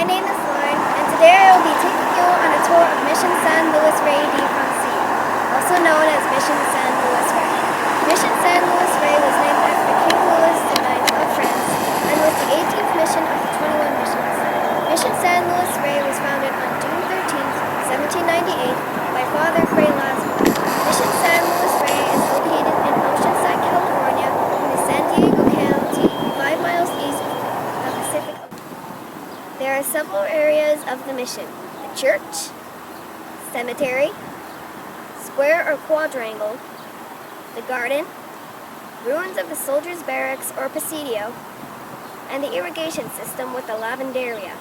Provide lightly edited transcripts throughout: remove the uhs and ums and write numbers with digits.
My name is Lauryn, and today I will be taking you on a tour of Mission San Luis Rey also known as Mission San Luis Rey. Mission San Luis Rey was named after King Louis IX of France and was the 18th mission of the 21 missions. Mission San Luis Rey was founded on June 13th, 1798 by Father Fray Laszlo. Mission San Luis Rey is located in Oceanside, California, in the San Diego County, 5 miles east of the Pacific Ocean. There are several areas of the mission: the church, cemetery, square or quadrangle, the garden, ruins of the soldiers' barracks or presidio, and the irrigation system with the lavanderia.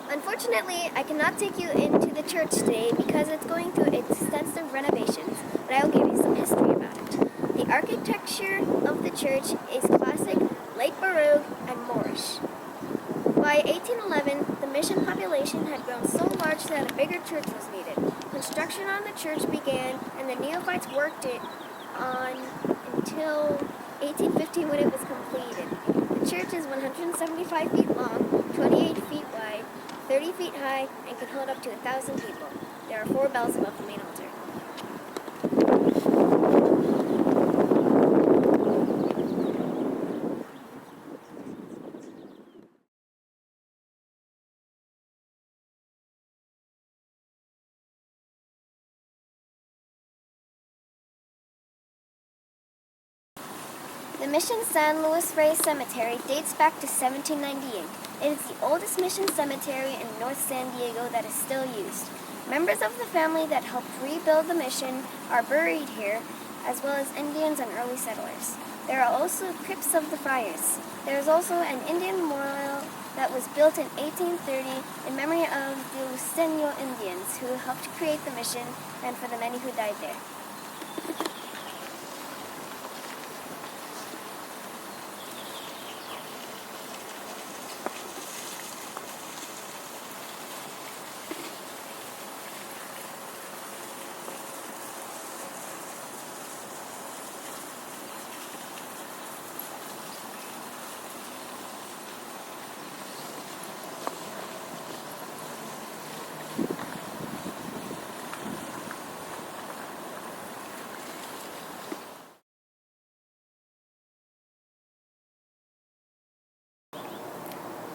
Unfortunately, I cannot take you into the church today because it's going through extensive renovations, but I will give you some history about it. The architecture of the church is classic, late Baroque, and Moorish. By 1811, the mission population had grown so large that a bigger church was needed. Construction on the church began, and the neophytes worked it on until 1850 when it was completed. The church is 175 feet long, 28 feet wide, 30 feet high, and can hold up to 1,000 people. There are 4 bells above the main altar. The Mission San Luis Rey Cemetery dates back to 1798. It is the oldest mission cemetery in North San Diego that is still used. Members of the family that helped rebuild the mission are buried here, as well as Indians and early settlers. There are also crypts of the friars. There is also an Indian memorial that was built in 1830 in memory of the Luisteño Indians who helped create the mission and for the many who died there.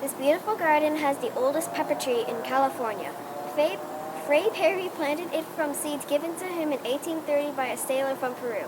This beautiful garden has the oldest pepper tree in California. Fray Perry planted it from seeds given to him in 1830 by a sailor from Peru.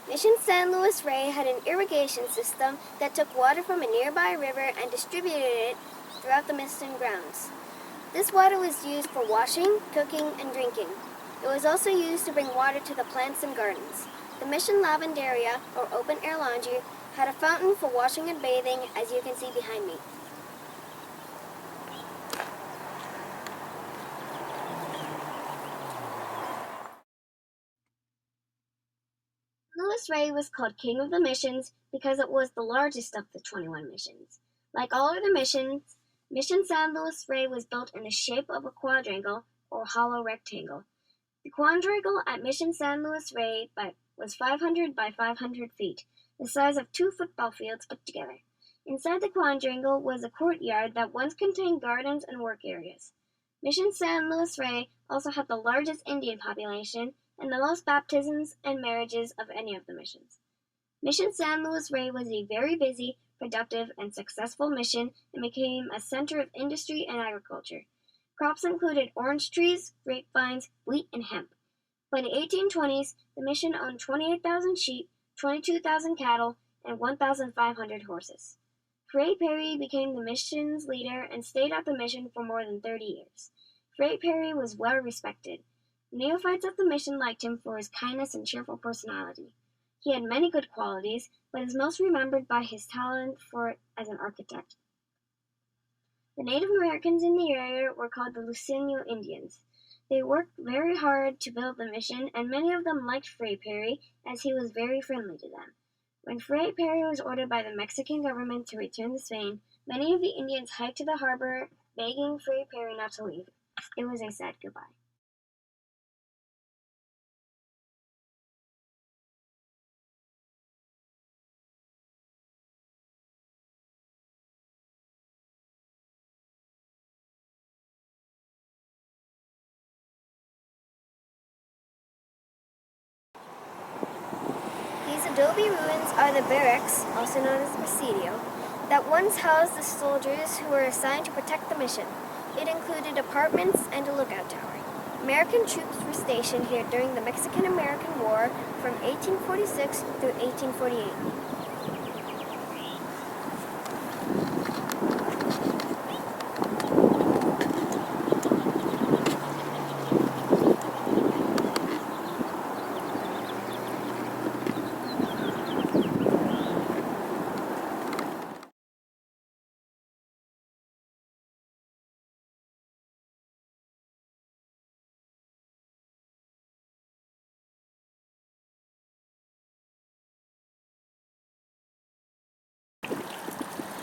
Mission San Luis Rey had an irrigation system that took water from a nearby river and distributed it throughout the mission grounds. This water was used for washing, cooking, and drinking. It was also used to bring water to the plants and gardens. The mission lavanderia, or open-air laundry, had a fountain for washing and bathing, as you can see behind me. Luis Rey was called King of the Missions because it was the largest of the 21 missions. Like all other missions, Mission San Luis Rey was built in the shape of a quadrangle or hollow rectangle. The quadrangle at Mission San Luis Rey was 500 by 500 feet, the size of 2 football fields put together. Inside the quadrangle was a courtyard that once contained gardens and work areas. Mission San Luis Rey also had the largest Indian population and the most baptisms and marriages of any of the missions. Mission San Luis Rey was a very busy, productive, and successful mission and became a center of industry and agriculture. Crops included orange trees, grapevines, wheat, and hemp. By the 1820s, the mission owned 28,000 sheep, 22,000 cattle, and 1,500 horses. Fray Perry became the mission's leader and stayed at the mission for more than 30 years. Fray Perry was well respected. The neophytes of the mission liked him for his kindness and cheerful personality. He had many good qualities, but is most remembered by his talent as an architect. The Native Americans in the area were called the Luiseno Indians. They worked very hard to build the mission, and many of them liked Fray Perry as he was very friendly to them. When Fray Perry was ordered by the Mexican government to return to Spain, many of the Indians hiked to the harbor, begging Fray Perry not to leave. It was a sad goodbye. These adobe ruins are the barracks, also known as the presidio, that once housed the soldiers who were assigned to protect the mission. It included apartments and a lookout tower. American troops were stationed here during the Mexican-American War from 1846 through 1848.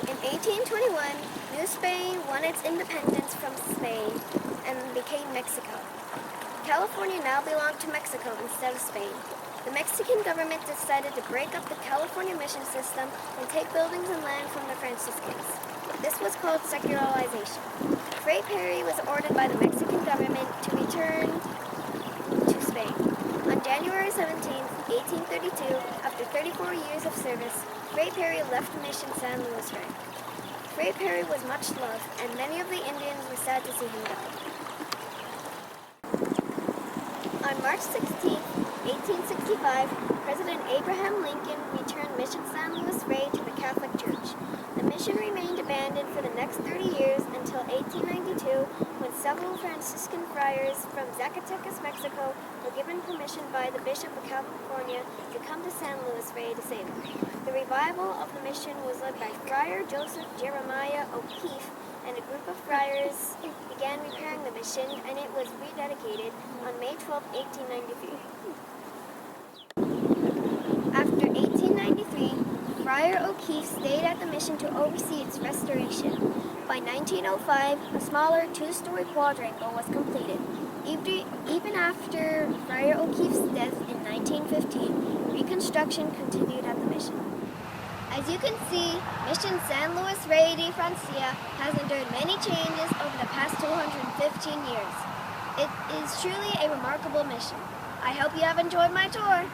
In 1821, New Spain won its independence from Spain and became Mexico. California now belonged to Mexico instead of Spain. The Mexican government decided to break up the California mission system and take buildings and land from the Franciscans. This was called secularization. Fray Perry was ordered by the Mexican government to return to Spain. On January 17, 1832, after 34 years of service, Fray Perry left Mission San Luis Rey. Fray Perry was much loved, and many of the Indians were sad to see him go. On March 16, 1865, President Abraham Lincoln returned Mission San Luis Rey to the Catholic Church. The mission remained abandoned for the next 30 years until 1892, when several Franciscan friars from Zacatecas, Mexico, were given permission by the Bishop of California to come to San Luis Rey to save it. The revival of the mission was led by Friar Joseph Jeremiah O'Keefe, and a group of friars began repairing the mission, and it was rededicated on May 12, 1893. After 1893, Friar O'Keefe stayed at the mission to oversee its restoration. By 1905, a smaller two-story quadrangle was completed. Even after Friar O'Keefe's death in 1915, reconstruction continued at the mission. As you can see, Mission San Luis Rey de Francia has endured many changes over the past 215 years. It is truly a remarkable mission. I hope you have enjoyed my tour.